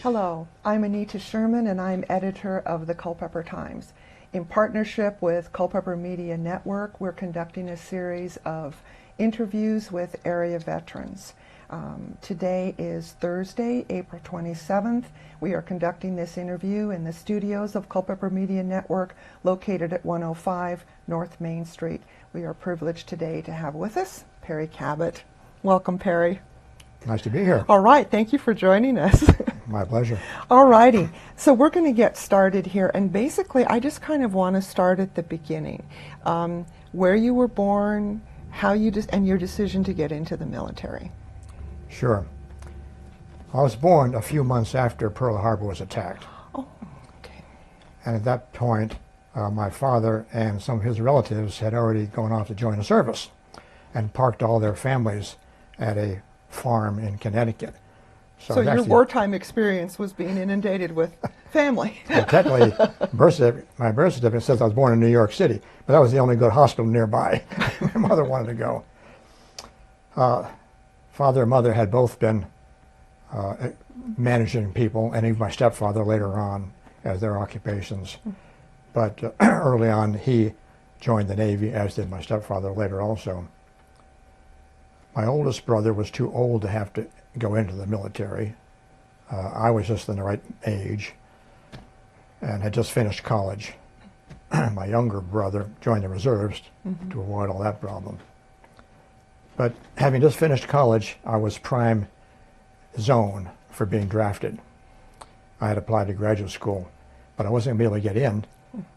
Hello, I'm Anita Sherman and I'm editor of the Culpeper Times. In partnership with Culpeper Media Network, we're conducting a series of interviews with area veterans. Today is Thursday, April 27th. We are conducting this interview in the studios of Culpeper Media Network located at 105 North Main Street. We are privileged today to have with us Perry Cabot. Welcome, Perry. Nice to be here. All right, thank you for joining us. My pleasure. All righty, so we're going to get started here, and basically I just kind of want to start at the beginning. Where you were born, how you and your decision to get into the military. Sure. I was born a few months after Pearl Harbor was attacked. Oh, okay. And at that point, my father and some of his relatives had already gone off to join the service and parked all their families at a farm in Connecticut. So your wartime experience was being inundated with family. Well, technically, my birth certificate says I was born in New York City, but that was the only good hospital nearby. My mother wanted to go. Father and mother had both been managing people, and even my stepfather later on as their occupations. But early on, he joined the Navy, as did my stepfather later also. My oldest brother was too old to have to go into the military. I was just in the right age and had just finished college. My younger brother joined the reserves to avoid all that problem. But having just finished college, I was prime zone for being drafted. I had applied to graduate school, but I wasn't going to be able to get in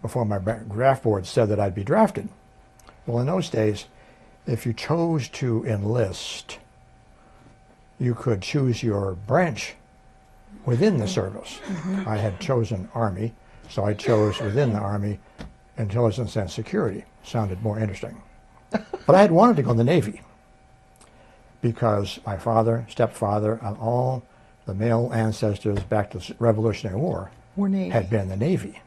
before my draft board said that I'd be drafted. Well, in those days, if you chose to enlist, you could choose your branch within the service. I had chosen Army, so I chose within the Army Intelligence and Security. Sounded more interesting. But I had wanted to go in the Navy because my father, stepfather, and all the male ancestors back to the Revolutionary War had been in the Navy.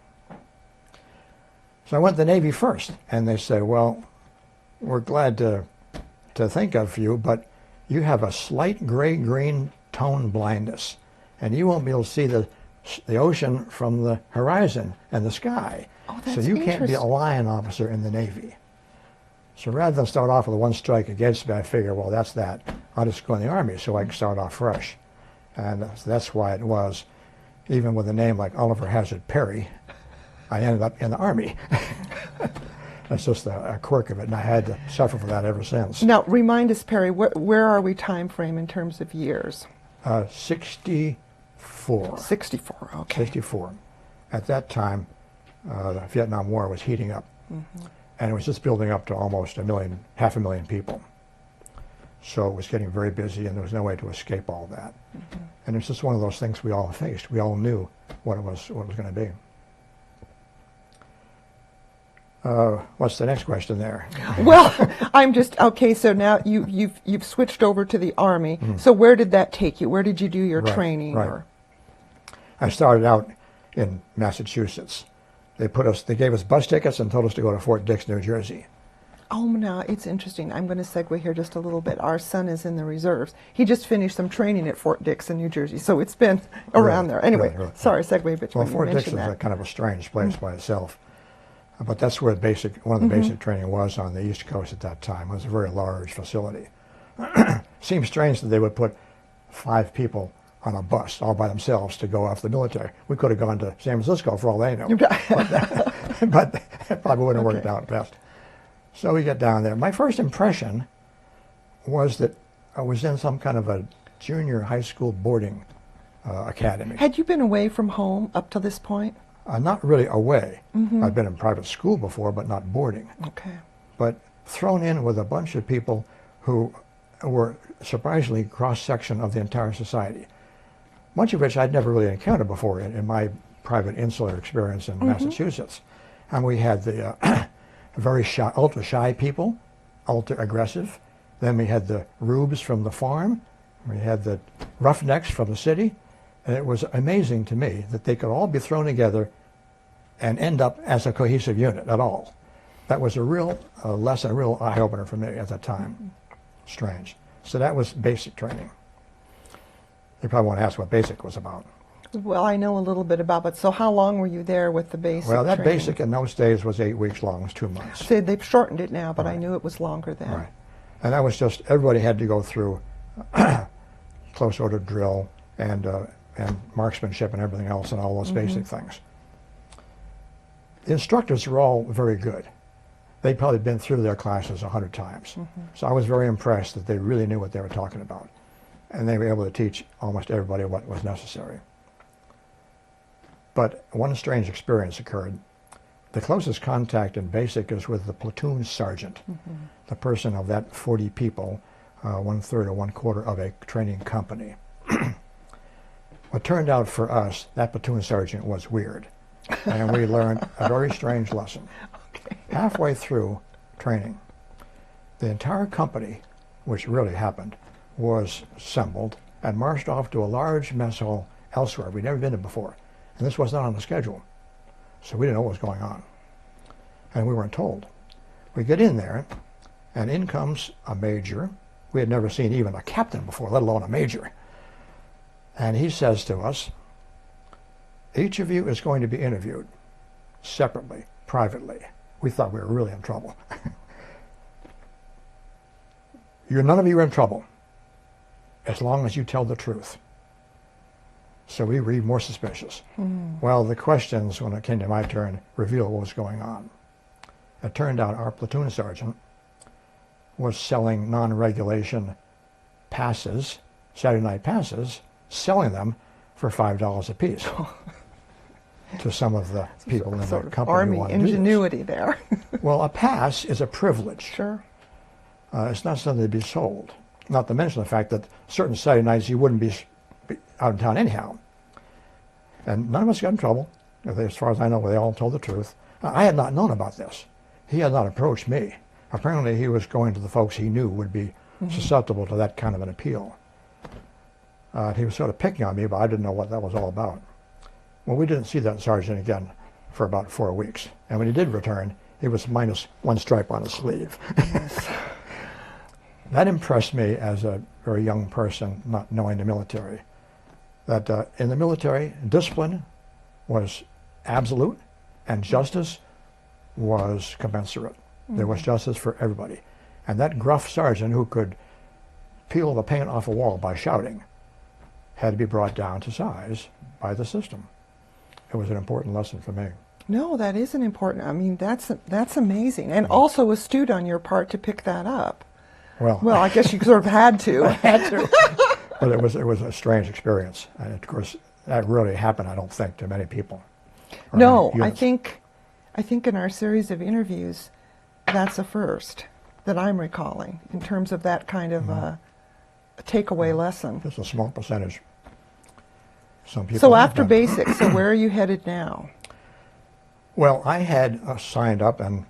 So I went to the Navy first, and they said, well, we're glad to think of you, but you have a slight gray-green tone blindness, and you won't be able to see the ocean from the horizon and the sky. Oh, that's so you can't be a line officer in the Navy. So rather than start off with one strike against me, I figured, well, that's that. I'll just go in the Army so I can start off fresh. And that's why it was, even with a name like Oliver Hazard Perry, I ended up in the Army. That's just a quirk of it, and I had to suffer for that ever since. Now, remind us, Perry, where are we time frame in terms of years? 64. 64, okay. 64. At that time, the Vietnam War was heating up, and it was just building up to almost half a million people. So it was getting very busy, and there was no way to escape all that. And it's just one of those things we all faced. We all knew what it was going to be. What's the next question there? Well, I'm just, okay, so now you've switched over to the Army. So where did that take you? Where did you do your training? Right. Or? I started out in Massachusetts. They gave us bus tickets and told us to go to Fort Dix, New Jersey. Oh, now it's interesting. I'm going to segue here just a little bit. Our son is in the reserves. He just finished some training at Fort Dix in New Jersey, so it's been around there. Anyway, sorry, segue, but well, Fort Dix is kind of a strange place by itself. But that's where one of the basic training was on the East Coast at that time. It was a very large facility. Seems strange that they would put 5 people on a bus all by themselves to go off the military. We could have gone to San Francisco for all they know. but it probably wouldn't have worked out best. So we get down there. My first impression was that I was in some kind of a junior high school boarding academy. Had you been away from home up to this point? Not really away. I've been in private school before, but not boarding. Okay. But thrown in with a bunch of people who were surprisingly cross-section of the entire society, much of which I'd never really encountered before in my private insular experience in Massachusetts. And we had the very shy, ultra-shy people, ultra-aggressive. Then we had the rubes from the farm. We had the roughnecks from the city. And it was amazing to me that they could all be thrown together and end up as a cohesive unit at all. That was a real lesson, a real eye-opener for me at that time. Strange. So that was basic training. You probably want to ask what basic was about. Well, I know a little bit about it. So how long were you there with the basic Well, that training? basic in those days was 8 weeks long. It was 2 months. So they've shortened it now, but I Right. knew it was longer then. Right. And that was just, everybody had to go through close order drill and marksmanship and everything else and all those basic things. The instructors were all very good. They'd probably been through their classes 100 times. So I was very impressed that they really knew what they were talking about. And they were able to teach almost everybody what was necessary. But one strange experience occurred. The closest contact in basic is with the platoon sergeant, the person of that 40 people, 1/3 or 1/4 of a training company. What turned out for us, that platoon sergeant was weird. And we learned a very strange lesson. Okay. Halfway through training, the entire company, which really happened, was assembled and marched off to a large mess hall elsewhere. We'd never been there before. And this was not on the schedule. So we didn't know what was going on. And we weren't told. We get in there, and in comes a major. We had never seen even a captain before, let alone a major. And he says to us, each of you is going to be interviewed separately, privately. We thought we were really in trouble. None of you are in trouble, as long as you tell the truth. So we were even more suspicious. Well, the questions, when it came to my turn, revealed what was going on. It turned out our platoon sergeant was selling non-regulation passes, Saturday night passes, selling them for $5 a piece to some of the people in the Sort of company who Army wanted to do this. ingenuity there. Well, a pass is a privilege. Sure. It's not something to be sold. Not to mention the fact that certain Saturday nights you wouldn't be out of town anyhow. And none of us got in trouble. As far as I know, they all told the truth. I had not known about this. He had not approached me. Apparently he was going to the folks he knew would be susceptible to that kind of an appeal. He was sort of picking on me, but I didn't know what that was all about. Well, we didn't see that sergeant again for about 4 weeks. And when he did return, he was minus 1 stripe on his sleeve. That impressed me as a very young person, not knowing the military. That in the military, discipline was absolute and justice was commensurate. There was justice for everybody. And that gruff sergeant who could peel the paint off a wall by shouting had to be brought down to size by the system. It was an important lesson for me. No, that is an important. I mean, that's amazing, and also astute on your part to pick that up. Well, I guess you sort of had to. but it was a strange experience, and of course that really happened, I don't think, to many people. No, Many I units. think in our series of interviews, that's a first that I'm recalling in terms of that kind of a takeaway lesson. Just a small percentage. Some people. So have after done it. basics, so where are you headed now? Well, I had signed up and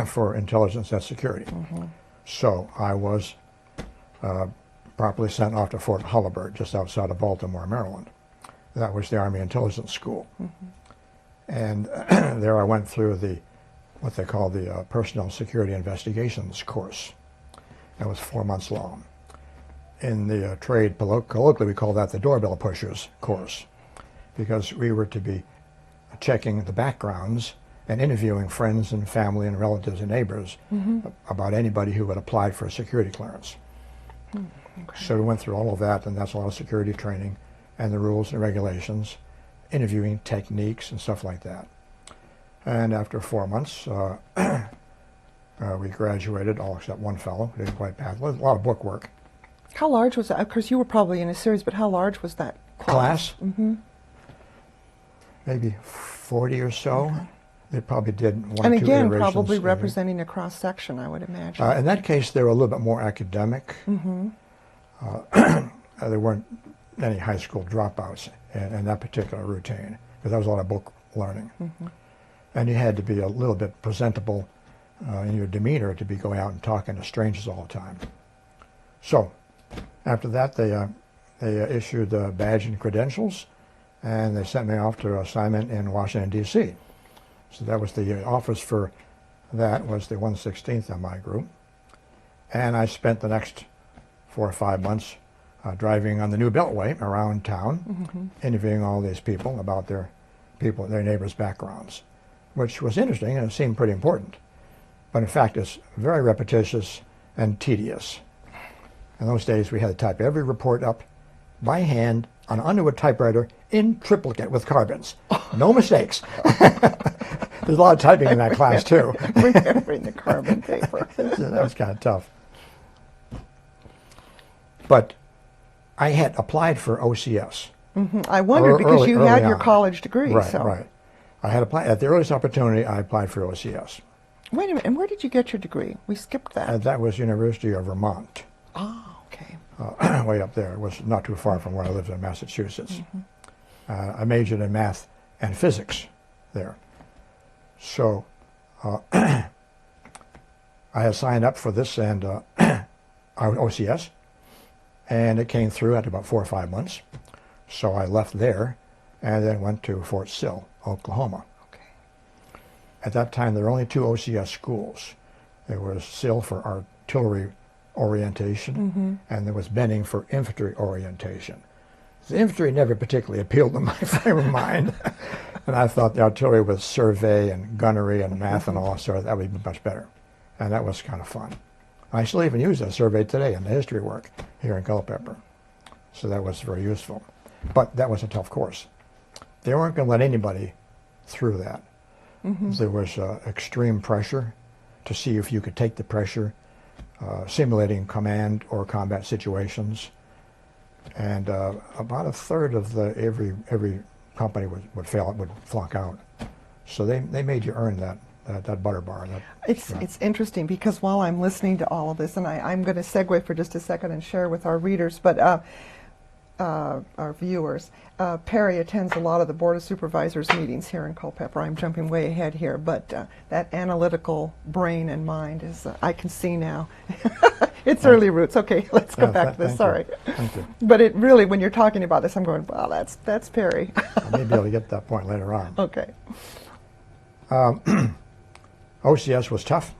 for intelligence and security. So I was properly sent off to Fort Hullabird, just outside of Baltimore, Maryland. That was the Army Intelligence School. And there I went through what they call the Personnel Security Investigations course. That was 4 months long. In the trade, colloquially, we call that the doorbell pushers course, because we were to be checking the backgrounds and interviewing friends and family and relatives and neighbors about anybody who had applied for a security clearance. Okay. So we went through all of that, and that's a lot of security training and the rules and regulations, interviewing techniques and stuff like that. And after 4 months, we graduated, all except one fellow who didn't quite pass. A lot of book work. How large was that? Of course, you were probably in a series, but how large was that class? Maybe 40 or so. They probably did one And or two again, iterations. probably representing a cross section, I would imagine. In that case, they were a little bit more academic. There weren't any high school dropouts in that particular routine, because that was a lot of book learning. And you had to be a little bit presentable in your demeanor to be going out and talking to strangers all the time. So after that, they issued the badge and credentials, and they sent me off to assignment in Washington, D.C. So that was the office for that was the 116th of my group. And I spent the next 4 or 5 months driving on the new Beltway around town, interviewing all these people about their neighbors' backgrounds, which was interesting and it seemed pretty important. But in fact, it's very repetitious and tedious. In those days, we had to type every report up by hand on an Underwood typewriter in triplicate with carbons. No mistakes. There's a lot of typing in that class, too. Remembering the carbon paper. So that was kind of tough. But I had applied for OCS. I wondered because you had your on. college degree. Right, so. right. I had applied at the earliest opportunity. I applied for OCS. Wait a minute, and where did you get your degree? We skipped that. That was University of Vermont. Oh, okay. Way up there. It was not too far from where I lived in Massachusetts. I majored in math and physics there. So I had signed up for this and OCS, and it came through after about 4 or 5 months. So I left there and then went to Fort Sill, Oklahoma. Okay. At that time, there were only 2 OCS schools. There was Sill for artillery orientation, and there was Benning for infantry orientation. The infantry never particularly appealed to my frame of mind, and I thought the artillery with survey and gunnery and math and all sorts, that would be much better, and that was kind of fun. I still even use that survey today in the history work here in Culpeper, so that was very useful. But that was a tough course. They weren't going to let anybody through that. There was extreme pressure to see if you could take the pressure, simulating command or combat situations. And about a third of every company would fail, would flunk out. So they made you earn that butter bar. It's interesting because while I'm listening to all of this, and I'm going to segue for just a second and share with our readers, but our viewers, Perry attends a lot of the Board of Supervisors meetings here in Culpeper. I'm jumping way ahead here, but that analytical brain and mind is, I can see now. It's early roots. Okay, let's go back to this. Sorry. Thank you. But it really, when you're talking about this, I'm going, wow, that's Perry. I may be able to get to that point later on. Okay. OCS was tough,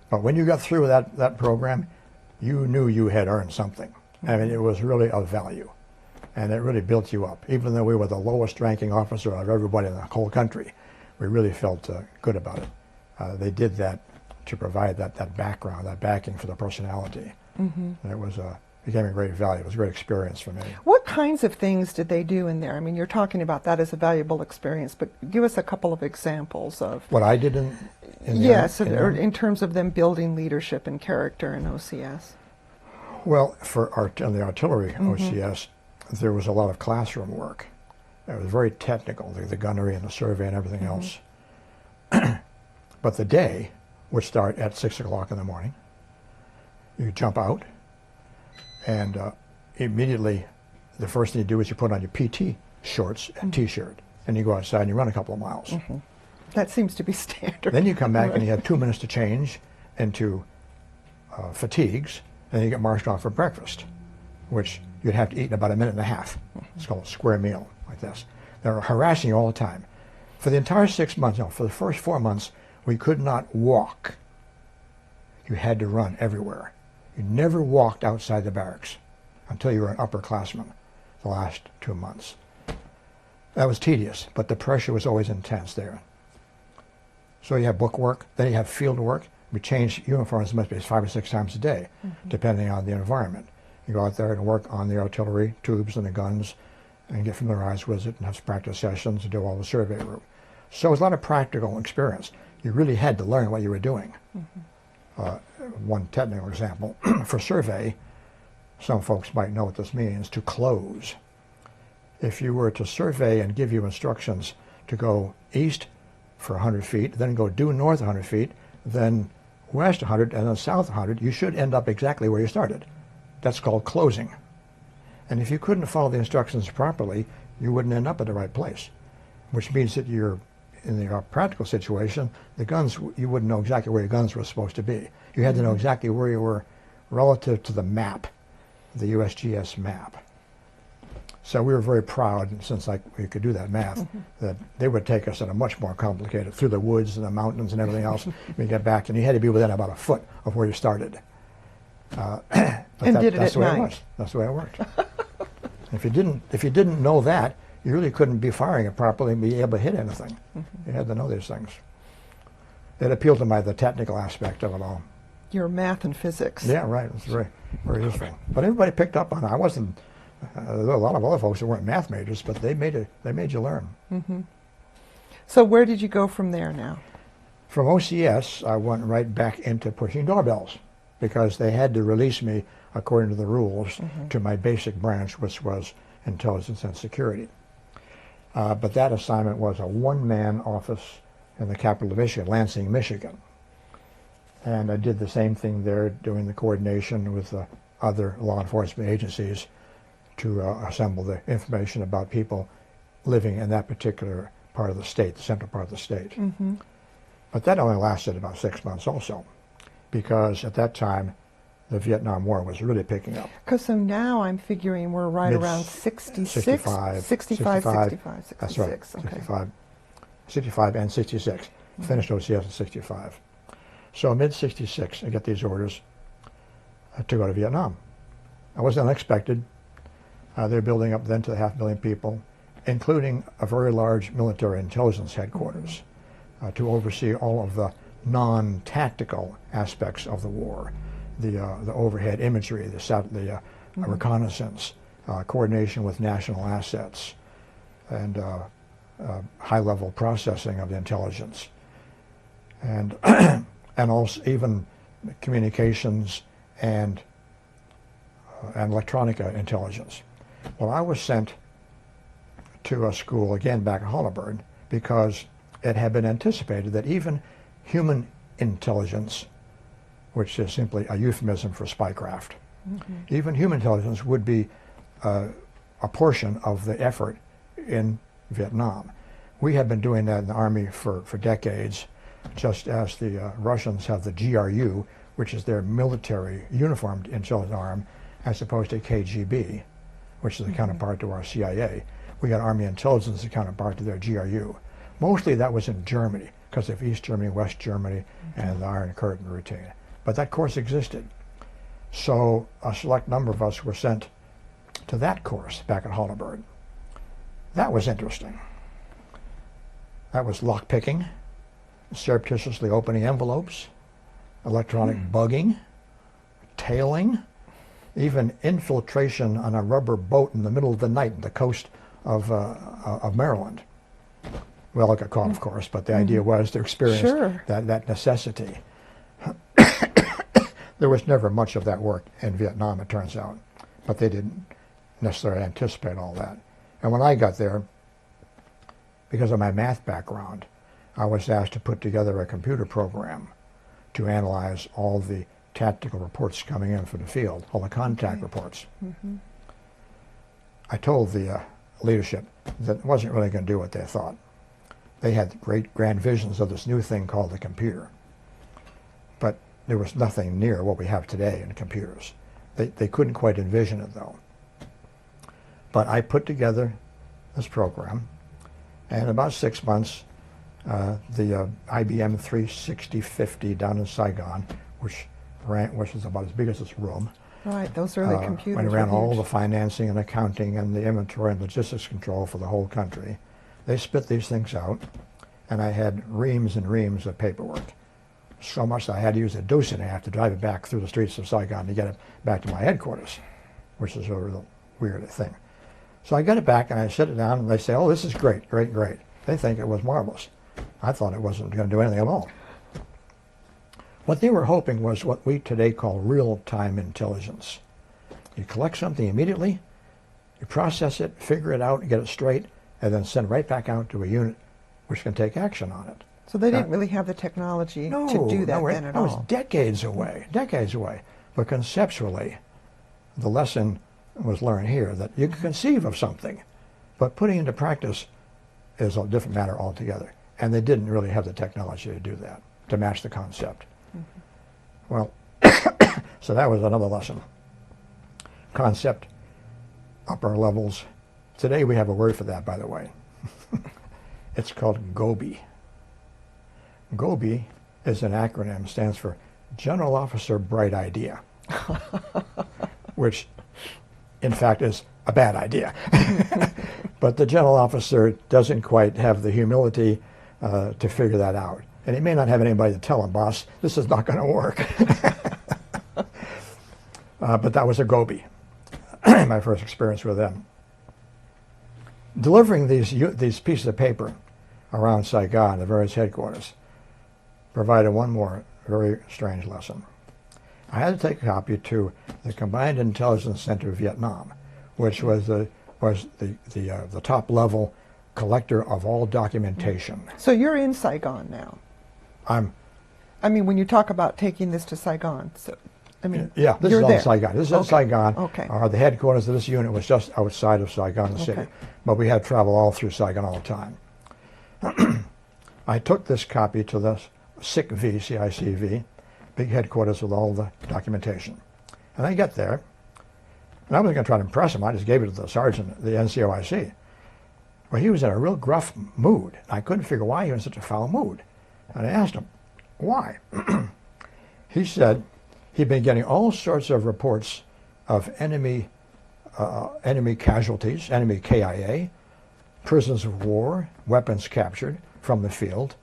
but when you got through that program, you knew you had earned something. I mean, it was really of value, and it really built you up. Even though we were the lowest ranking officer of everybody in the whole country, we really felt good about it. They did that to provide that background, that backing for the personality. And it was became a great value. It was a great experience for me. What kinds of things did they do in there? I mean, you're talking about that as a valuable experience, but give us a couple of examples of what I did in yes, in terms of them building leadership and character in OCS. Well, in the artillery OCS, there was a lot of classroom work. It was very technical, the gunnery and the survey and everything else. But the day would start at 6 o'clock in the morning. You jump out, and immediately the first thing you do is you put on your PT shorts and T-shirt, and you go outside and you run a couple of miles. That seems to be standard. Then you come back and you have 2 minutes to change into fatigues, and then you get marched off for breakfast, which you'd have to eat in about a minute and a half. It's called a square meal, like this. They're harassing you all the time. For the entire 6 months, no, for the first 4 months, we could not walk. You had to run everywhere. You never walked outside the barracks until you were an upperclassman the last 2 months. That was tedious, but the pressure was always intense there. So you have book work, then you have field work. We change uniforms as much as 5 or 6 times a day, depending on the environment. You go out there and work on the artillery tubes and the guns and get familiarized with it and have practice sessions and do all the survey work. So it was a lot of practical experience. You really had to learn what you were doing. One technical example, for survey, some folks might know what this means, to close. If you were to survey and give you instructions to go east for 100 feet, then go due north 100 feet, then west 100, and then south 100, you should end up exactly where you started. That's called closing. And if you couldn't follow the instructions properly, you wouldn't end up at the right place, which means that you're in the practical situation, the guns, you wouldn't know exactly where your guns were supposed to be. You had to know exactly where you were relative to the map, the USGS map. So we were very proud, since we could do that math, that they would take us in a much more complicated, through the woods and the mountains and everything else. We get back, and you had to be within about a foot of where you started. But And did it that's at the way it night. was. That's the way it worked. If you didn't know that, you really couldn't be firing it properly and be able to hit anything. You had to know these things. It appealed to the technical aspect of it all. Your math and physics. Yeah, right. It's very, very useful. But everybody picked up on it. I wasn't. There were a lot of other folks who weren't math majors, but they made you learn. So where did you go from there now? From OCS, I went right back into pushing doorbells because they had to release me according to the rules to my basic branch, which was intelligence and security. But that assignment was a one-man office in the capital of Michigan, Lansing, Michigan. And I did the same thing there, doing the coordination with other law enforcement agencies to assemble the information about people living in that particular part of the state, the central part of the state. But that only lasted about 6 months also, because at that time the Vietnam War was really picking up. Because so now I'm figuring we're right around 66? 65, 66. That's right, Okay. 65 and 66. Finished OCS in 65. So mid-66, I get these orders to go to Vietnam. I wasn't unexpected. They're building up then to 500,000 people, including a very large military intelligence headquarters to oversee all of the non-tactical aspects of the war, the overhead imagery, the reconnaissance, coordination with national assets, and high-level processing of the intelligence, and and also even communications and electronic intelligence. Well, I was sent to a school again back in Holabird because it had been anticipated that even human intelligence, which is simply a euphemism for spycraft, even human intelligence would be a portion of the effort in Vietnam. We had been doing that in the Army for decades, just as the Russians have the GRU, which is their military uniformed intelligence arm, as opposed to KGB, which is the counterpart to our CIA. We got Army intelligence as a counterpart to their GRU. Mostly that was in Germany, because of East Germany, West Germany, and the Iron Curtain routine. But that course existed. So a select number of us were sent to that course back at Holabird. That was interesting. That was lock-picking, surreptitiously opening envelopes, electronic bugging, tailing, even infiltration on a rubber boat in the middle of the night on the coast of Maryland. Well, I got caught, of course, but the idea was to experience that necessity. There was never much of that work in Vietnam, it turns out, but they didn't necessarily anticipate all that. And when I got there, because of my math background, I was asked to put together a computer program to analyze all the tactical reports coming in from the field, all the contact reports. I told the leadership that it wasn't really going to do what they thought. They had great grand visions of this new thing called the computer, but there was nothing near what we have today in computers. They couldn't quite envision it, though. But I put together this program, and in about 6 months, the IBM 36050 down in Saigon, which was about as big as this room. Right, those early computers. When I ran all the financing and accounting and the inventory and logistics control for the whole country. They spit these things out, and I had reams and reams of paperwork. So much that I had to use a deuce and a half to drive it back through the streets of Saigon to get it back to my headquarters, which is a real weird thing. So I get it back and I sit it down and they say, oh, this is great, great, great. They think it was marvelous. I thought it wasn't going to do anything at all. What they were hoping was what we today call real-time intelligence. You collect something immediately, you process it, figure it out, get it straight, and then send it right back out to a unit which can take action on it. So they didn't really have the technology to do that then at all. It was decades away, decades away. But conceptually, the lesson was learned here that you can conceive of something, but putting it into practice is a different matter altogether. And they didn't really have the technology to do that, to match the concept. Well, so that was another lesson. Concept, upper levels. Today we have a word for that, by the way. It's called GOBI. GOBI is an acronym, stands for General Officer Bright Idea. which in fact is a bad idea. But the general officer doesn't quite have the humility to figure that out. And he may not have anybody to tell him, boss, this is not going to work. But that was a Gobi, my first experience with them. Delivering these pieces of paper around Saigon, the various headquarters, provided one more very strange lesson. I had to take a copy to the Combined Intelligence Center of Vietnam, which was the top level collector of all documentation. So you're in Saigon now. I mean, when you talk about taking this to Saigon, so I mean, yeah, this is all Saigon. This is in Saigon. Okay. The headquarters of this unit was just outside of Saigon, the city, but we had travel all through Saigon all the time. I took this copy to the CICV, CICV, big headquarters with all the documentation. And I get there, and I wasn't going to try to impress him. I just gave it to the sergeant, the NCOIC. Well, he was in a real gruff mood. I couldn't figure why he was in such a foul mood. And I asked him, why? He said he'd been getting all sorts of reports of enemy casualties, enemy KIA, prisoners of war, weapons captured from the field.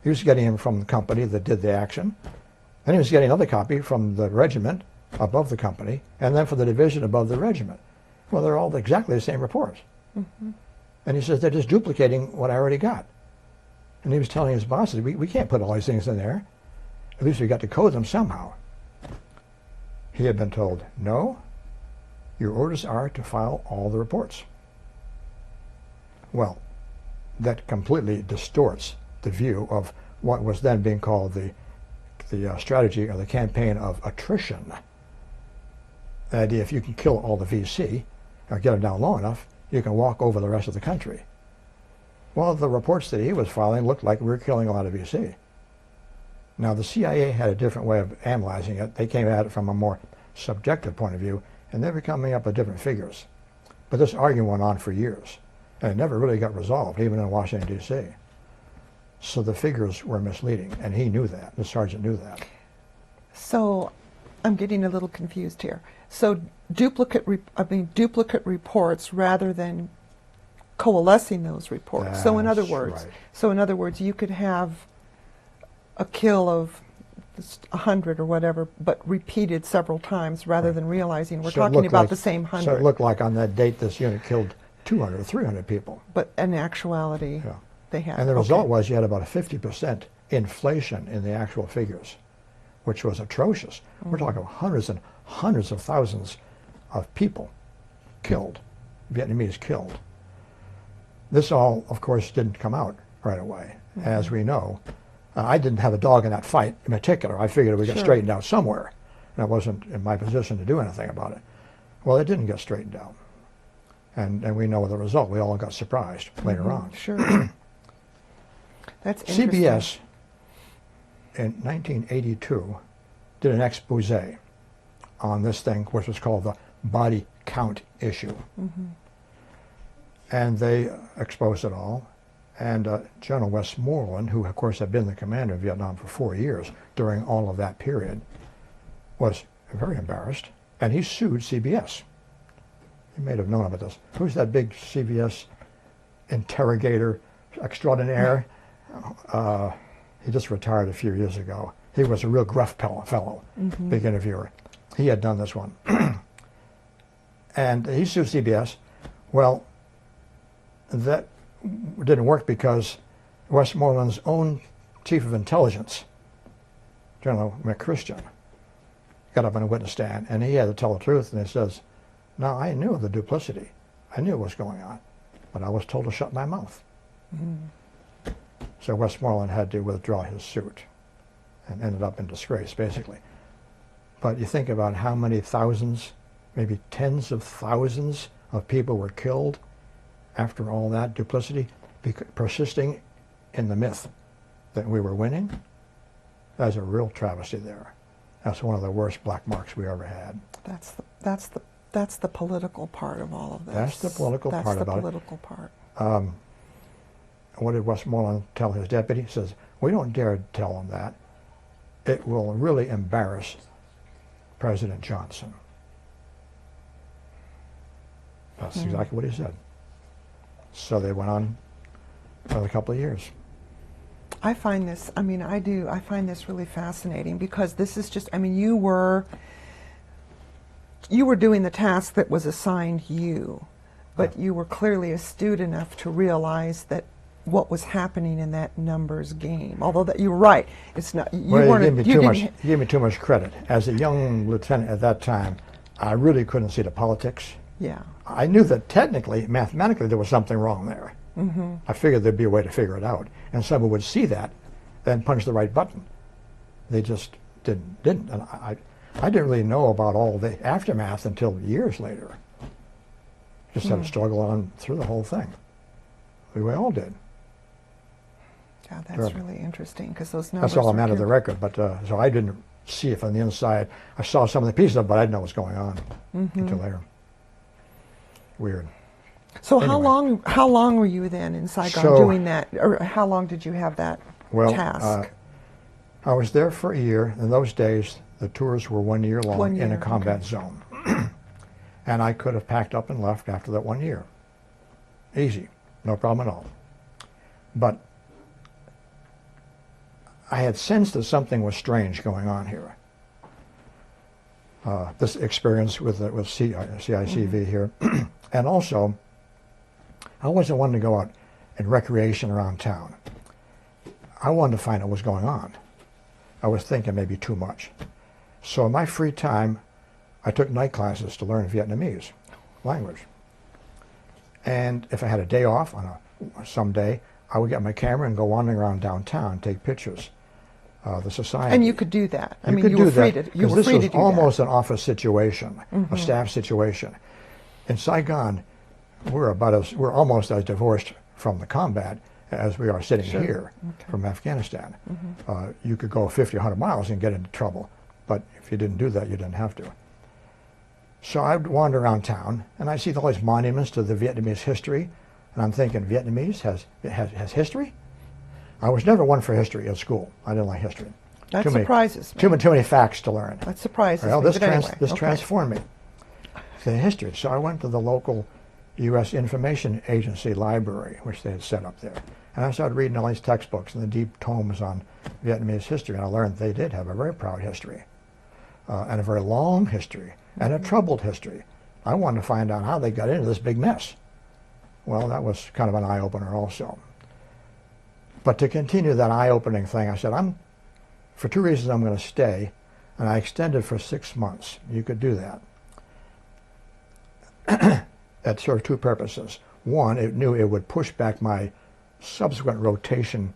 He was getting them from the company that did the action. Then he was getting another copy from the regiment above the company, and then from the division above the regiment. Well, they're all exactly the same reports. Mm-hmm. And he says, they're just duplicating what I already got. And he was telling his bosses, we can't put all these things in there. At least we got to code them somehow. He had been told, no, your orders are to file all the reports. Well, that completely distorts the view of what was then being called the strategy or the campaign of attrition. The idea, if you can kill all the VC or get them down low enough, you can walk over the rest of the country. Well, the reports that he was filing looked like we were killing a lot of VC. Now, the CIA had a different way of analyzing it. They came at it from a more subjective point of view, and they were coming up with different figures. But this argument went on for years, and it never really got resolved, even in Washington, D.C. So the figures were misleading, and he knew that. The sergeant knew that. So I'm getting a little confused here. So duplicate reports rather than coalescing those reports. That's so in other words, you could have a kill of 100 or whatever, but repeated several times rather than realizing we're talking about the same 100. So it looked like on that date this unit killed 200 or 300 people. But in actuality, they had. And the result was you had about a 50% inflation in the actual figures, which was atrocious. Mm-hmm. We're talking hundreds and hundreds of thousands of people killed, Vietnamese killed. This all, of course, didn't come out right away. Mm-hmm. As we know, I didn't have a dog in that fight in particular. I figured it would get straightened out somewhere, and I wasn't in my position to do anything about it. Well, it didn't get straightened out. And we know the result. We all got surprised later on. Sure. That's interesting. CBS in 1982 did an expose on this thing, which was called the body count issue. Mm-hmm. And they exposed it all. And General Westmoreland, who of course had been the commander of Vietnam for 4 years during all of that period, was very embarrassed, and he sued CBS. You may have known about this. Who's that big CBS interrogator extraordinaire? He just retired a few years ago. He was a real gruff fellow, mm-hmm. big interviewer. He had done this one. And he sued CBS. Well, that didn't work because Westmoreland's own chief of intelligence, General McChristian, got up on a witness stand, and he had to tell the truth, and he says, "Now, I knew of the duplicity. I knew what was going on, but I was told to shut my mouth." Mm. So Westmoreland had to withdraw his suit and ended up in disgrace, basically. But you think about how many thousands, maybe tens of thousands of people were killed after all that duplicity, persisting in the myth that we were winning. That's a real travesty there. That's one of the worst black marks we ever had. That's the political part of all of this. That's the political part about it. That's the political part. What did Westmoreland tell his deputy? He says, "We don't dare tell him that. It will really embarrass President Johnson." That's exactly what he said. So they went on another couple of years. I find this, I mean, I find this really fascinating because this is just, I mean, you were doing the task that was assigned you, but you were clearly astute enough to realize that what was happening in that numbers game. Although that you're right, it's not. You Well, weren't. you gave me too much credit. As a young lieutenant at that time, I really couldn't see the politics. Yeah. I knew that technically, mathematically, there was something wrong there. Mm-hmm. I figured there'd be a way to figure it out, and someone would see that, then punch the right button. They just didn't. And I didn't really know about all the aftermath until years later. Just had to struggle on through the whole thing. We all did. Yeah, that's really interesting because those numbers. That's all I'm out of the record. But so I didn't see it from the inside. I saw some of the pieces of it, but I didn't know what was going on until later. Weird. So Anyway. how long were you then in Saigon doing that, or how long did you have that task? I was there for a year. In those days, the tours were 1 year long in a combat zone. And I could have packed up and left after that 1 year. Easy, no problem at all. But I had sensed that something was strange going on here. This experience with CICV here. And also, I wasn't one to go out in recreation around town. I wanted to find out what was going on. I was thinking maybe too much. So in my free time, I took night classes to learn Vietnamese language. And if I had a day off on some day, I would get my camera and go wandering around downtown and take pictures. The society. And you could do that. I mean, you were free to do that. This was almost an office situation, a staff situation. In Saigon, we're almost as divorced from the combat as we are sitting here from Afghanistan. You could go 50 or 100 miles and get into trouble, but if you didn't do that, you didn't have to. So I'd wander around town, and I see all these monuments to the Vietnamese history, and I'm thinking, Vietnamese has history? I was never one for history at school. I didn't like history. That surprises me. Too many facts to learn. That surprises well, me. This transformed me. The history. So I went to the local U.S. Information Agency library, which they had set up there. And I started reading all these textbooks and the deep tomes on Vietnamese history, and I learned they did have a very proud history, and a very long history, and a troubled history. I wanted to find out how they got into this big mess. Well, that was kind of an eye-opener also. But to continue that eye-opening thing, I said, for two reasons I'm going to stay, and I extended for 6 months. You could do that. That served two purposes. One, it knew it would push back my subsequent rotation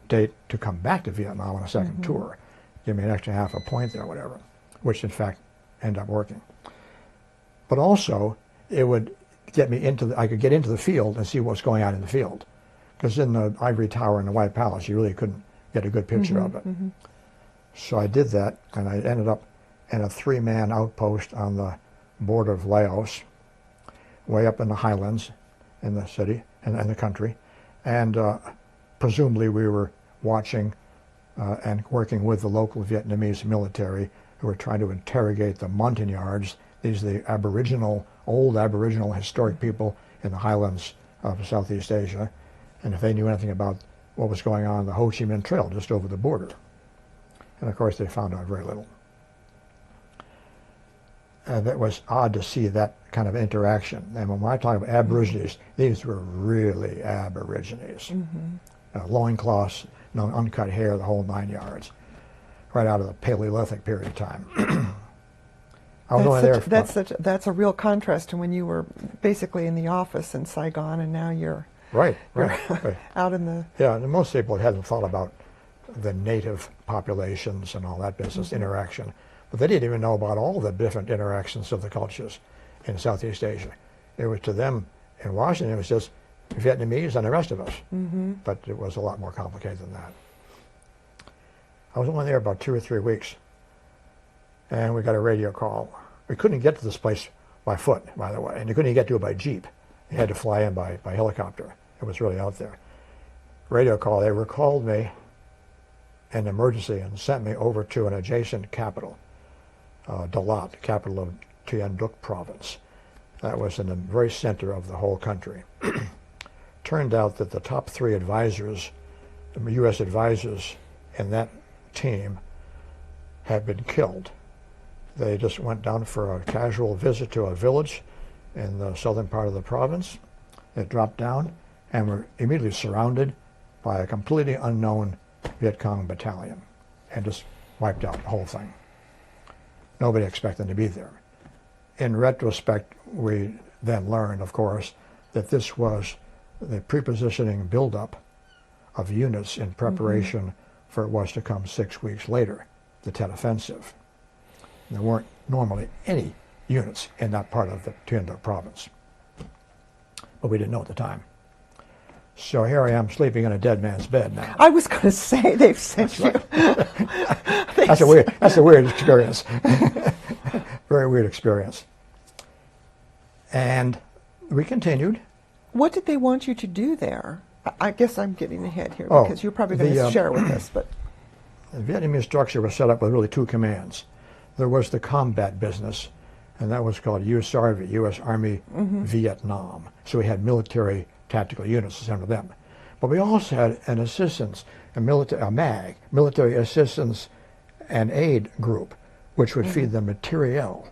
date to come back to Vietnam on a second tour. Give me an extra half a point there or whatever, which in fact ended up working. But also, it would get me I could get into the field and see what's going on in the field. Because in the Ivory Tower and the White Palace, you really couldn't get a good picture of it. So I did that, and I ended up in a 3-man outpost on the border of Laos, way up in the highlands in the city, and the country. And presumably we were watching and working with the local Vietnamese military who were trying to interrogate the Montagnards. These are the old Aboriginal historic people in the highlands of Southeast Asia. And if they knew anything about what was going on the Ho Chi Minh Trail just over the border. And of course they found out very little. And it was odd to see that kind of interaction. And when I talk about Aborigines, these were really Aborigines. Loincloths, uncut hair, the whole 9 yards, right out of the Paleolithic period of time. I was only there for that's a real contrast to when you were basically in the office in Saigon, and now you're right. out in the... Yeah, and most people hadn't thought about the native populations and all that business interaction. But they didn't even know about all the different interactions of the cultures in Southeast Asia. It was to them in Washington, it was just Vietnamese and the rest of us. But it was a lot more complicated than that. I was only there about 2 or 3 weeks, and we got a radio call. We couldn't get to this place by foot, by the way, and you couldn't even get to it by jeep. You had to fly in by helicopter. It was really out there. Radio call, they recalled me in emergency and sent me over to an adjacent capital, Dalat, capital of Tien Duc province. that was in the very center of the whole country. Turned out that the top 3 advisors, the U.S. advisors in that team, had been killed. They just went down for a casual visit to a village in the southern part of the province. They dropped down and were immediately surrounded by a completely unknown Viet Cong battalion and just wiped out the whole thing. Nobody expected to be there. In retrospect, we then learned, of course, that this was the prepositioning buildup of units in preparation for what was to come 6 weeks later, the Tet Offensive. There weren't normally any units in that part of the Thuy Duc province, but we didn't know at the time. So here I am sleeping in a dead man's bed now. I was going to say they've sent you. That's a weird experience. Very weird experience. And we continued. What did they want you to do there? I guess I'm getting ahead here because you're probably going to share with us. But the Vietnamese structure was set up with really 2 commands. There was the combat business, and that was called USARV, U.S. Army Vietnam. So we had military tactical units under them. But we also had an assistance, a MAG, military assistance and aid group, which would feed them materiel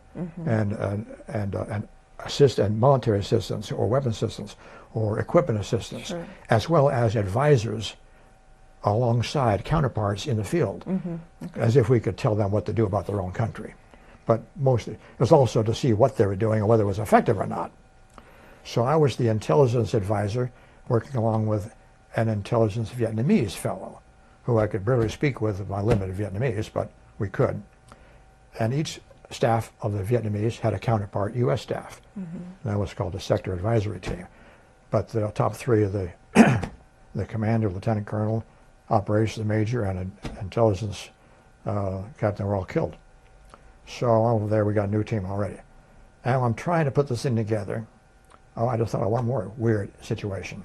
and assist and military assistance or weapon assistance or equipment assistance, as well as advisors alongside counterparts in the field, as if we could tell them what to do about their own country. But mostly, it was also to see what they were doing and whether it was effective or not. So I was the intelligence advisor working along with an intelligence Vietnamese fellow, who I could barely speak with my limited Vietnamese, but we could. And each staff of the Vietnamese had a counterpart U.S. staff. That was called the Sector Advisory Team. But the top 3 of the commander, lieutenant colonel, operations major, and an intelligence captain were all killed. So over there we got a new team already. And I'm trying to put this thing together. Oh, I just thought of one more weird situation.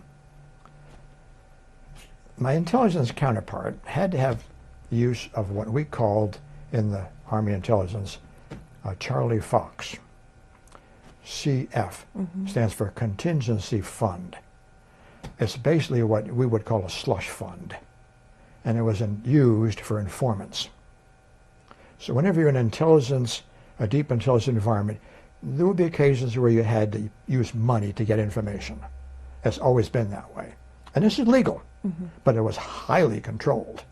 My intelligence counterpart had to have use of what we called in the Army intelligence Charlie Fox. CF stands for Contingency Fund. It's basically what we would call a slush fund, and it was used for informants. So whenever you're in intelligence, a deep intelligence environment, there would be occasions where you had to use money to get information. It's always been that way. And this is legal, but it was highly controlled,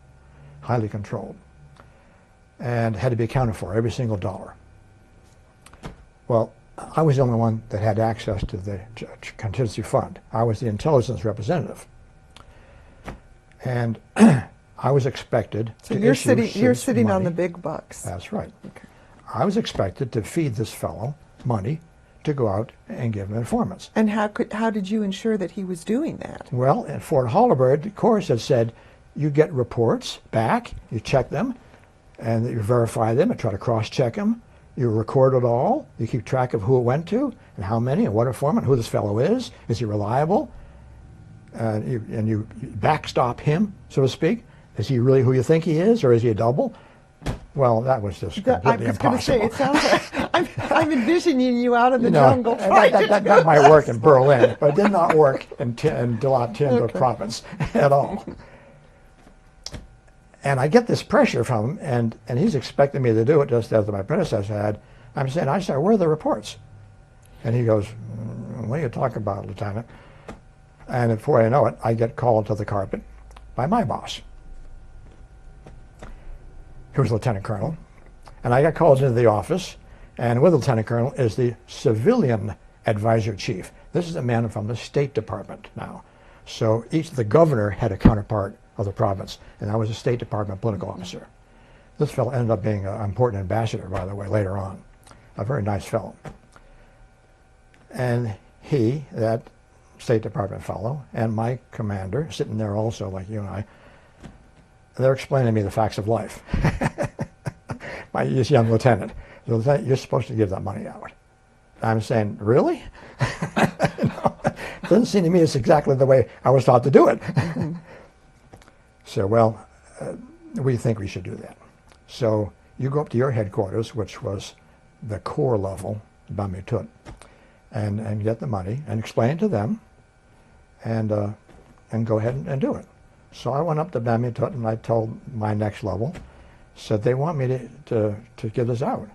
and had to be accounted for, every single dollar. Well, I was the only one that had access to the contingency fund. I was the intelligence representative. And I was expected to you're sitting money. on the big bucks. That's right. Okay. I was expected to feed this fellow money to go out and give him informants. And how did you ensure that he was doing that? Well, at Fort Holabird, the course had said, you get reports back, you check them, and you verify them and try to cross-check them. You record it all. You keep track of who it went to and how many and what informant, who this fellow is he reliable? And you backstop him, so to speak. Is he really who you think he is, or is he a double? Well, that was just completely impossible. I was going to say, it sounds like I'm envisioning you out in the jungle. That might work in Berlin, but it did not work in Thuy Duc province at all. And I get this pressure from him, and he's expecting me to do it just as my predecessor had. I'm saying, where are the reports? And he goes, what are you talking about, Lieutenant? And before I know it, I get called to the carpet by my boss, who was Lieutenant Colonel. And I got called into the office, and with the Lieutenant Colonel is the civilian advisor chief. This is a man from the State Department now. So the governor had a counterpart of the province, and I was a State Department political officer. This fellow ended up being an important ambassador, by the way, later on. A very nice fellow. And he, that State Department fellow, and my commander, sitting there also, like you and I, they're explaining to me the facts of life. This young lieutenant. The lieutenant, you're supposed to give that money out. I'm saying, really? It doesn't seem to me it's exactly the way I was taught to do it. So, we think we should do that. So you go up to your headquarters, which was the corps level, Ban My Thuot, and get the money and explain it to them and go ahead and do it. So I went up to Bamutut and I told my next level, said they want me to give this out.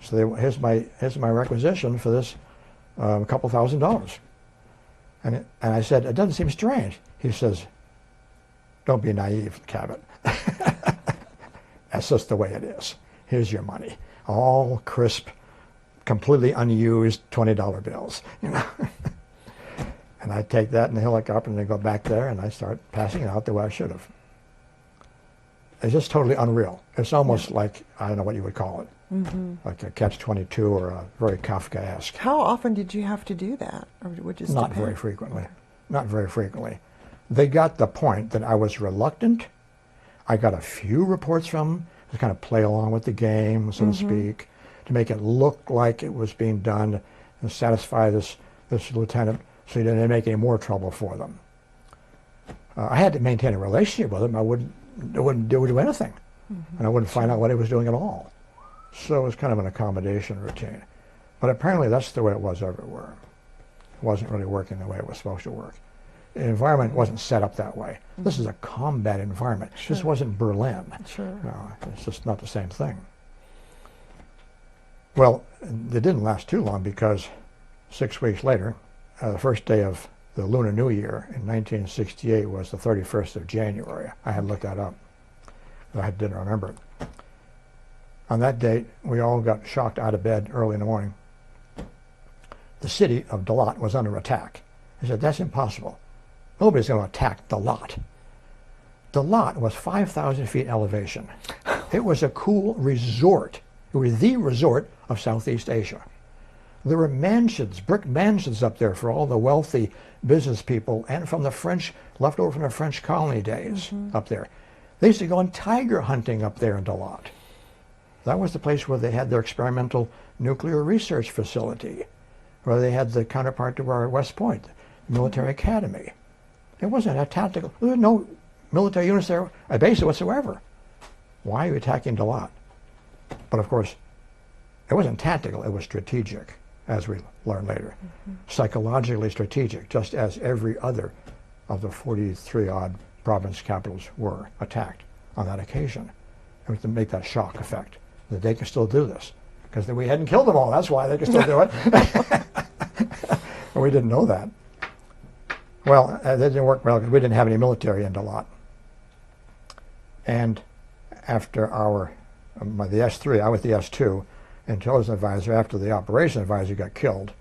So here's my requisition for this, a couple $1,000. And I said, it doesn't seem strange. He says, don't be naive, Cabot. That's just the way it is. Here's your money. All crisp, completely unused $20 bills. You know? And I take that in the helicopter and I go back there and I start passing it out the way I should have. It's just totally unreal. It's almost like, I don't know what you would call it, like a catch-22 or a very Kafkaesque. How often did you have to do that? Or would just Not depend? very frequently. Not very frequently. They got the point that I was reluctant. I got a few reports from them to kind of play along with the game, so to speak, to make it look like it was being done and satisfy this lieutenant so he didn't make any more trouble for them. I had to maintain a relationship with him. I wouldn't do anything, and I wouldn't find out what he was doing at all. So it was kind of an accommodation routine. But apparently that's the way it was everywhere. It wasn't really working the way it was supposed to work. The environment wasn't set up that way. This is a combat environment. Sure. This wasn't Berlin. Sure. No, it's just not the same thing. Well, it didn't last too long because 6 weeks later, the first day of the Lunar New Year in 1968 was the 31st of January. I had looked that up. I didn't remember it. On that date, we all got shocked out of bed early in the morning. The city of Dalat was under attack. I said, that's impossible. Nobody's going to attack Dalat. Dalat was 5,000 feet elevation. It was a cool resort. It was the resort of Southeast Asia. There were mansions, brick mansions up there for all the wealthy business people and from the French, left over from the French colony days up there. They used to go on tiger hunting up there in Dalat. That was the place where they had their experimental nuclear research facility, where they had the counterpart to our West Point, the military academy. It wasn't a tactical, there were no military units there at base whatsoever. Why are you attacking Dalat? But of course, it wasn't tactical, it was strategic, as we learned later. Psychologically strategic, just as every other of the 43-odd province capitals were attacked on that occasion. It was to make that shock effect, that they could still do this. Because we hadn't killed them all, that's why they could still do it. But we didn't know that. Well, that didn't work well because we didn't have any military in Dalat. And after the S3, I was the S2, intelligence advisor, after the operation advisor got killed,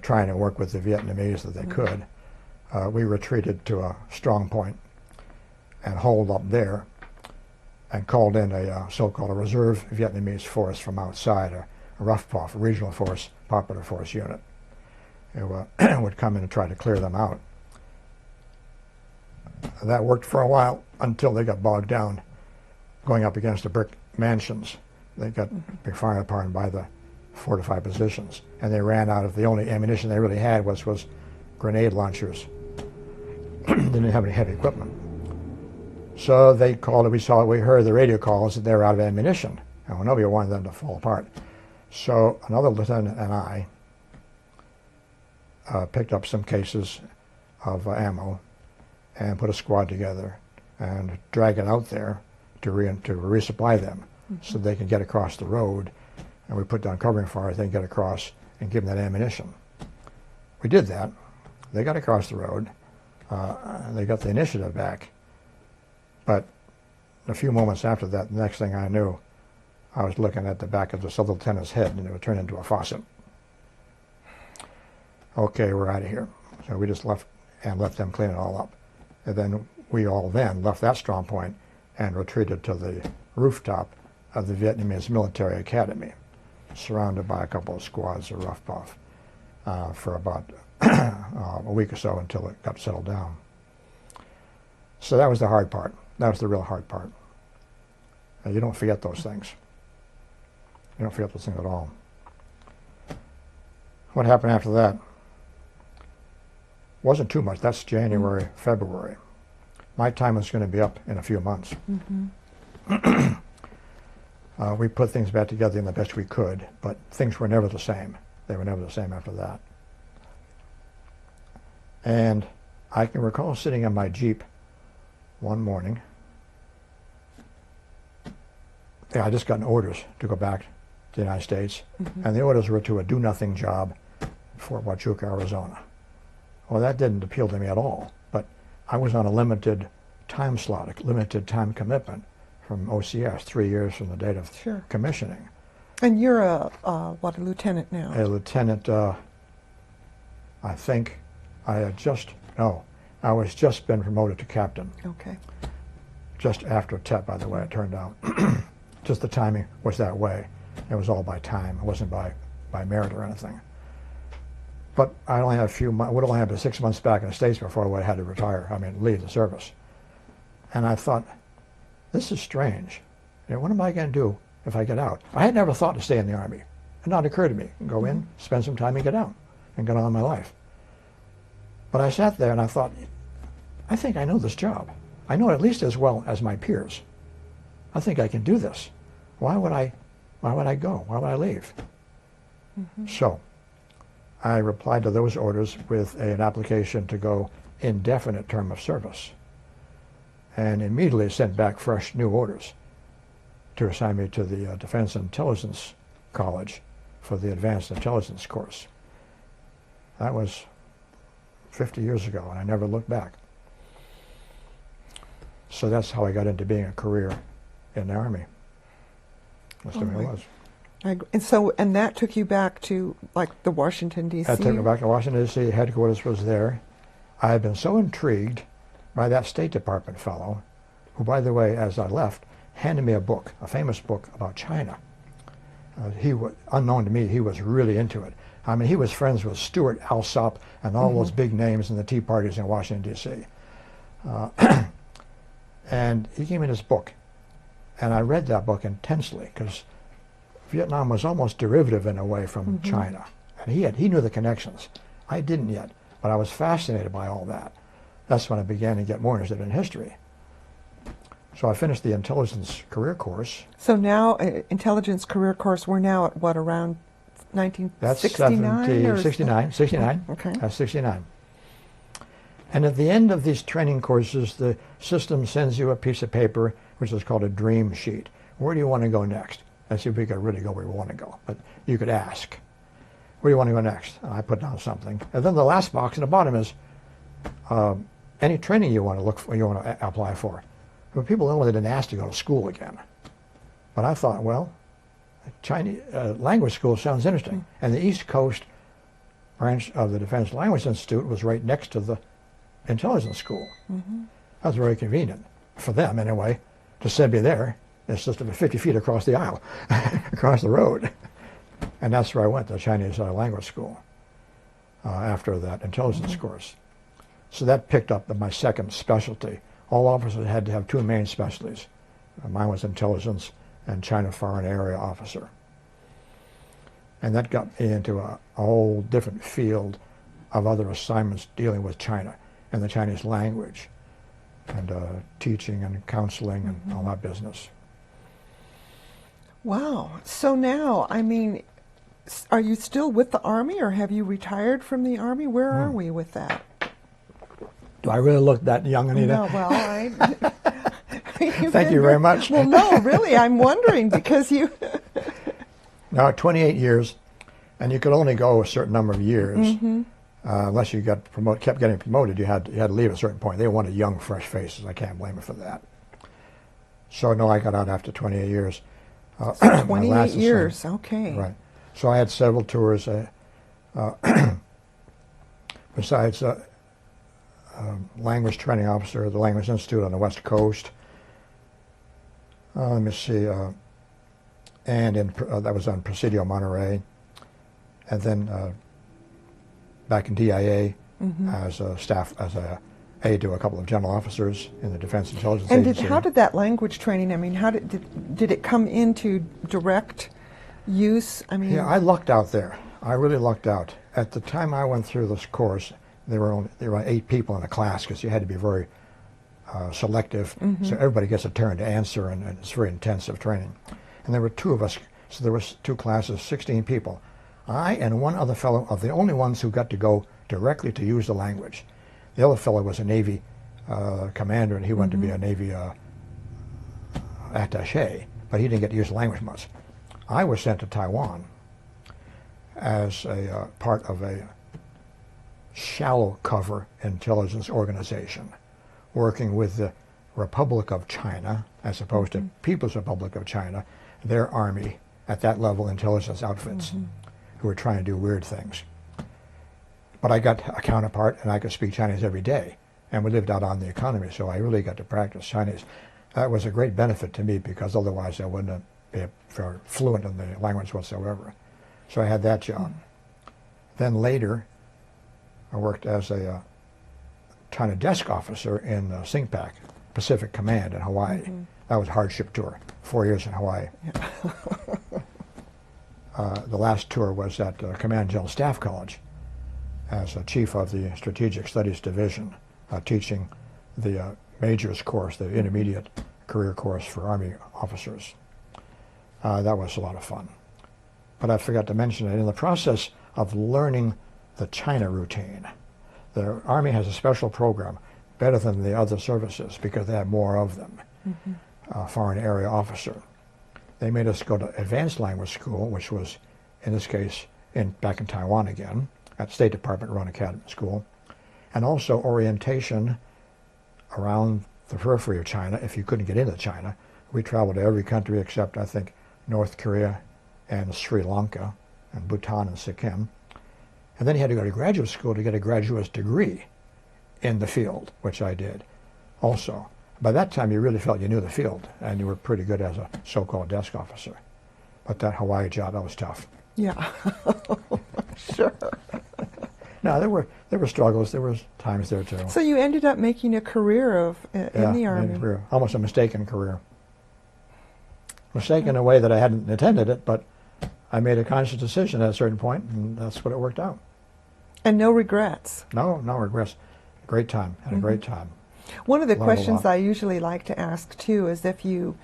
trying to work with the Vietnamese that they could, we retreated to a strong point and holed up there and called in a so-called reserve Vietnamese force from outside, a RUFPOF, a regional force, popular force unit. It would come in and try to clear them out. That worked for a while until they got bogged down going up against the brick mansions. They got fired upon by the fortified positions, and they ran out of the only ammunition they really had was grenade launchers. Didn't have any heavy equipment. So they called it, we heard the radio calls that they were out of ammunition, and nobody wanted them to fall apart. So another lieutenant and I picked up some cases of ammo and put a squad together and drag it out there to resupply them so they can get across the road. And we put down covering fire, they can get across and give them that ammunition. We did that. They got across the road. They got the initiative back. But a few moments after that, the next thing I knew, I was looking at the back of this other lieutenant's head, and it would turn into a faucet. Okay, we're out of here. So we just left them clean it all up. And then we all left that strong point and retreated to the rooftop of the Vietnamese military academy, surrounded by a couple of squads of RUFPOF for about a week or so until it got settled down. So that was the hard part. That was the real hard part. And you don't forget those things. You don't forget those things at all. What happened after that? Wasn't too much. That's January, February. My time was going to be up in a few months. We put things back together in the best we could, but things were never the same. They were never the same after that. And I can recall sitting in my Jeep one morning. Yeah, I just gotten orders to go back to the United States, and the orders were to a do-nothing job in Fort Huachuca, Arizona. Well, that didn't appeal to me at all, but I was on a limited time slot, a limited time commitment from OCS, 3 years from the date of commissioning. And you're a lieutenant now? A lieutenant, I think I was just been promoted to captain. Okay. Just after TEP, by the way, it turned out. Just the timing was that way. It was all by time. It wasn't by merit or anything. But I only had a few months, would only have 6 months back in the States before I would have had to retire, leave the service. And I thought, this is strange. What am I going to do if I get out? I had never thought to stay in the Army. It had not occurred to me. Go in, spend some time and get out and get on with my life. But I sat there and I thought, I think I know this job. I know it at least as well as my peers. I think I can do this. Why would I go? Why would I leave? So I replied to those orders with an application to go indefinite term of service, and immediately sent back fresh new orders to assign me to the Defense Intelligence College for the Advanced Intelligence course. That was 50 years ago, and I never looked back. So that's how I got into being a career in the Army. That's the way it was. And that took you back to like the Washington, D.C.? That took me back to Washington, D.C. Headquarters was there. I had been so intrigued by that State Department fellow, who, by the way, as I left, handed me a book, a famous book about China. Unknown to me, he was really into it. He was friends with Stuart Alsop and all those big names in the Tea Parties in Washington, D.C. And he gave me this book, and I read that book intensely because Vietnam was almost derivative in a way from China, and he knew the connections. I didn't yet, but I was fascinated by all that. That's when I began to get more interested in history. So I finished the intelligence career course. So now, intelligence career course, we're now at what, around 1969? That's 69. Okay. That's 69. And at the end of these training courses, the system sends you a piece of paper, which is called a dream sheet. Where do you want to go next? Let's see if we could really go where we want to go. But you could ask, where do you want to go next? And I put down something. And then the last box in the bottom is any training you want to look for, you want to apply for. But people only didn't ask to go to school again. But I thought, well, Chinese language school sounds interesting. And the East Coast branch of the Defense Language Institute was right next to the intelligence school. That was very convenient for them, anyway, to send me there. It's just 50 feet across the aisle, across the road. And that's where I went, to Chinese language school, after that intelligence course. So that picked up my second specialty. All officers had to have two main specialties. Mine was intelligence and China Foreign Area Officer. And that got me into a whole different field of other assignments dealing with China and the Chinese language, and teaching and counseling and all that business. Wow. So now, are you still with the Army, or have you retired from the Army? Where are we with that? Do I really look that young, Anita? No, well, Thank you very much. Well, no, really, I'm wondering because you... Now, 28 years, and you could only go a certain number of years. Unless you got promoted, kept getting promoted, you had to leave at a certain point. They wanted young, fresh faces. I can't blame them for that. So, no, I got out after 28 years. 28 years, okay. Right. So I had several tours. Besides language training officer at the Language Institute on the West Coast. Let me see. And that was on Presidio, Monterey. And then back in DIA as a staff, as a aide to a couple of general officers in the Defense Intelligence Agency. And how did that language training, how did it come into direct use? Yeah, I lucked out there. I really lucked out. At the time I went through this course, there were 8 people in a class because you had to be very selective. So everybody gets a turn to answer, and it's very intensive training. And there were 2 of us, so there was 2 classes, 16 people. I and one other fellow are the only ones who got to go directly to use the language. The other fellow was a Navy commander, and he went to be a Navy attaché, but he didn't get to use the language much. I was sent to Taiwan as a part of a shallow cover intelligence organization, working with the Republic of China, as opposed to People's Republic of China, their army at that level intelligence outfits who were trying to do weird things. But I got a counterpart, and I could speak Chinese every day, and we lived out on the economy, so I really got to practice Chinese. That was a great benefit to me, because otherwise I wouldn't be very fluent in the language whatsoever. So I had that job. Then later, I worked as a China desk officer in SINGPAC, Pacific Command in Hawaii. That was a hardship tour, 4 years in Hawaii. The last tour was at Command General Staff College as a chief of the Strategic Studies Division, teaching the majors course, the intermediate career course for Army officers. That was a lot of fun. But I forgot to mention that in the process of learning the China routine, the Army has a special program, better than the other services because they have more of them, foreign area officer. They made us go to advanced language school, which was, in this case, back in Taiwan again, at State Department run academy school, and also orientation around the periphery of China. If you couldn't get into China, we traveled to every country except, I think, North Korea and Sri Lanka and Bhutan and Sikkim. And then you had to go to graduate school to get a graduate's degree in the field, which I did also. By that time, you really felt you knew the field, and you were pretty good as a so-called desk officer. But that Hawaii job, that was tough. Yeah, sure. No, there were struggles. There were times there too. So you ended up making a career in the Army. Career. Almost a mistaken career. Mistaken in a way that I hadn't intended it, but I made a conscious decision at a certain point, and that's what it worked out. And no regrets. No regrets. Great time. Had a great time. One of the Learned questions I usually like to ask too is if you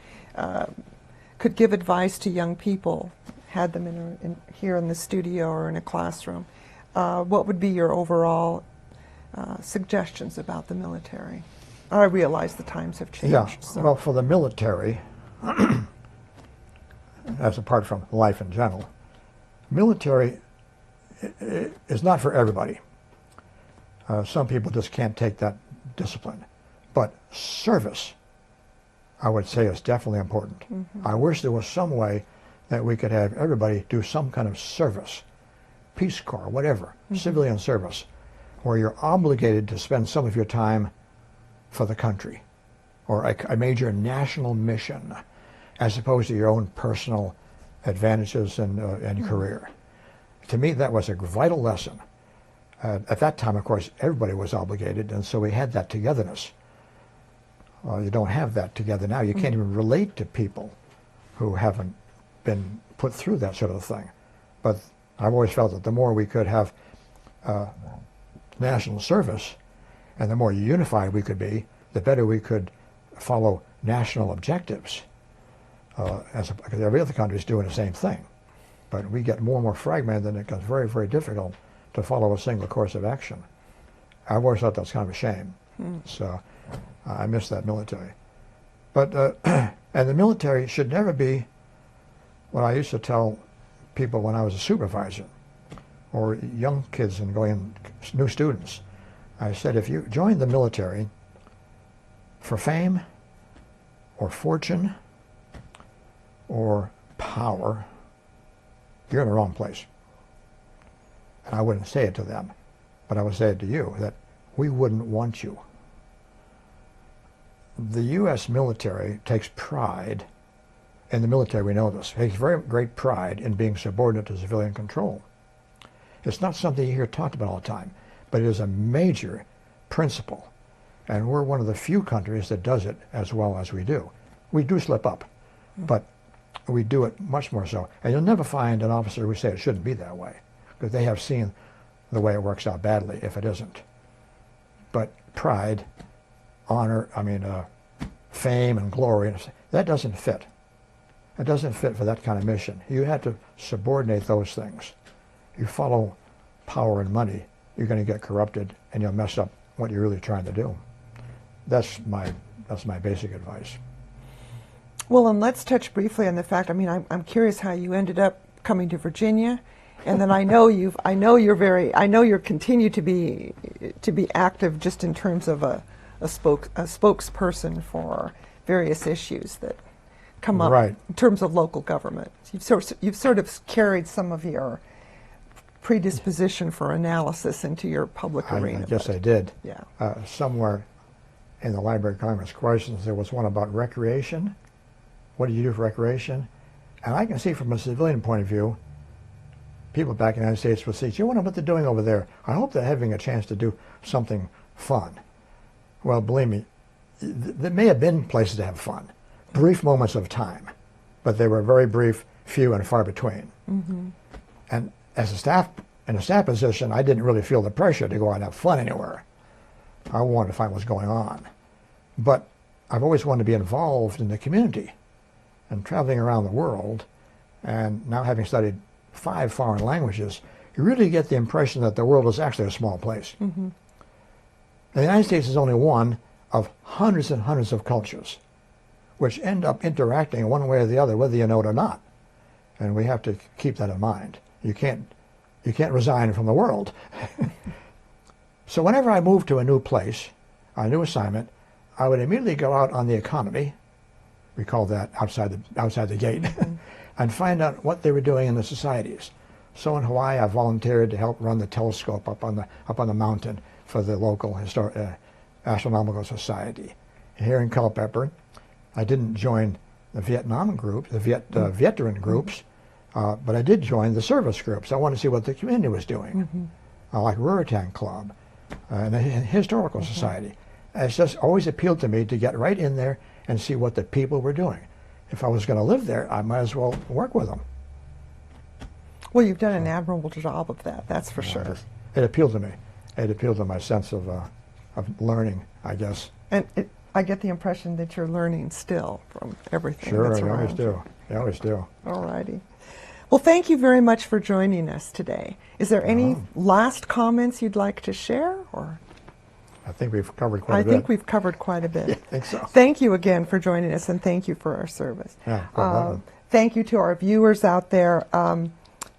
could give advice to young people, had them here in the studio or in a classroom, what would be your overall suggestions about the military? I realize the times have changed. Yeah, so. well, for the military, as apart from life in general, military is not for everybody. Some people just can't take that discipline. But service, I would say, is definitely important. I wish there was some way that we could have everybody do some kind of service, Peace Corps, whatever, civilian service, where you're obligated to spend some of your time for the country, or a major national mission, as opposed to your own personal advantages and career. To me, that was a vital lesson. At that time, of course, everybody was obligated, and so we had that togetherness. You don't have that together now. You can't even relate to people who haven't been put through that sort of thing. But I've always felt that the more we could have national service, and the more unified we could be, the better we could follow national objectives. Because every other country is doing the same thing. But we get more and more fragmented, and it becomes very, very difficult to follow a single course of action. I've always thought that's kind of a shame. So I miss that military. But, and the military should never be what I used to tell people when I was a supervisor, or young kids and new students. I said, if you join the military for fame or fortune or power, you're in the wrong place. And I wouldn't say it to them, but I would say it to you, that we wouldn't want you. The U.S. military takes pride, in the military we know this, takes very great pride in being subordinate to civilian control. It's not something you hear talked about all the time, but it is a major principle. And we're one of the few countries that does it as well as we do. We do slip up, but we do it much more so. And you'll never find an officer who say it shouldn't be that way, because they have seen the way it works out badly if it isn't. But pride, honor, fame and glory, that doesn't fit. It doesn't fit for that kind of mission. You have to subordinate those things. you follow power and money, you're going to get corrupted and you'll mess up what you're really trying to do. That's my basic advice. Well, and let's touch briefly on the fact, I mean, I'm curious how you ended up coming to Virginia, and then I know you're continue to be active just in terms of a spokesperson for various issues that come up Right. in terms of local government. You've sort of carried some of your predisposition for analysis into your public arena. I guess I did. Yeah. Somewhere in the Library of Congress questions, there was one about recreation. What do you do for recreation? And I can see from a civilian point of view, people back in the United States will say, "You wonder what they're doing over there. I hope they're having a chance to do something fun." Well, believe me, there may have been places to have fun, brief moments of time, but they were very brief, few and far between. Mm-hmm. And as in a staff position, I didn't really feel the pressure to go out and have fun anywhere. I wanted to find what's going on. But I've always wanted to be involved in the community. And traveling around the world, and now having studied 5 foreign languages, you really get the impression that the world is actually a small place. Mm-hmm. The United States is only one of hundreds and hundreds of cultures, which end up interacting one way or the other, whether you know it or not. And we have to keep that in mind. You can't resign from the world. So whenever I moved to a new place, a new assignment, I would immediately go out on the economy. We call that outside the gate, mm-hmm. and find out what they were doing in the societies. So in Hawaii, I volunteered to help run the telescope up on the mountain for the local astronomical society. Here in Culpeper, I didn't join the Vietnam group, the veteran groups, but I did join the service groups. I wanted to see what the community was doing, mm-hmm. Like Ruritan Club and the Historical mm-hmm. Society. It's just always appealed to me to get right in there and see what the people were doing. If I was going to live there, I might as well work with them. Well, you've done an admirable job of that, that's for sure. It appealed to me. It appealed to my sense of learning, I guess. And I get the impression that you're learning still from everything sure, that's around you. Sure, I always do. All righty. Well, thank you very much for joining us today. Is there any last comments you'd like to share? Or I think we've covered quite a bit. I think we've covered quite a bit. Yeah, I think so. Thank you again for joining us, and thank you for our service. Yeah, thank you to our viewers out there.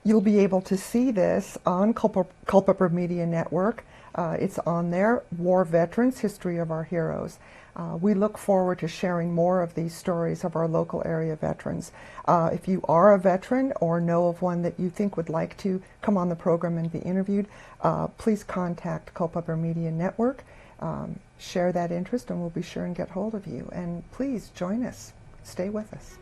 You'll be able to see this on Culpeper Media Network. It's on there, War Veterans, History of Our Heroes. We look forward to sharing more of these stories of our local area veterans. If you are a veteran or know of one that you think would like to come on the program and be interviewed, please contact Culpeper Media Network. Share that interest and we'll be sure and get hold of you. And please join us. Stay with us.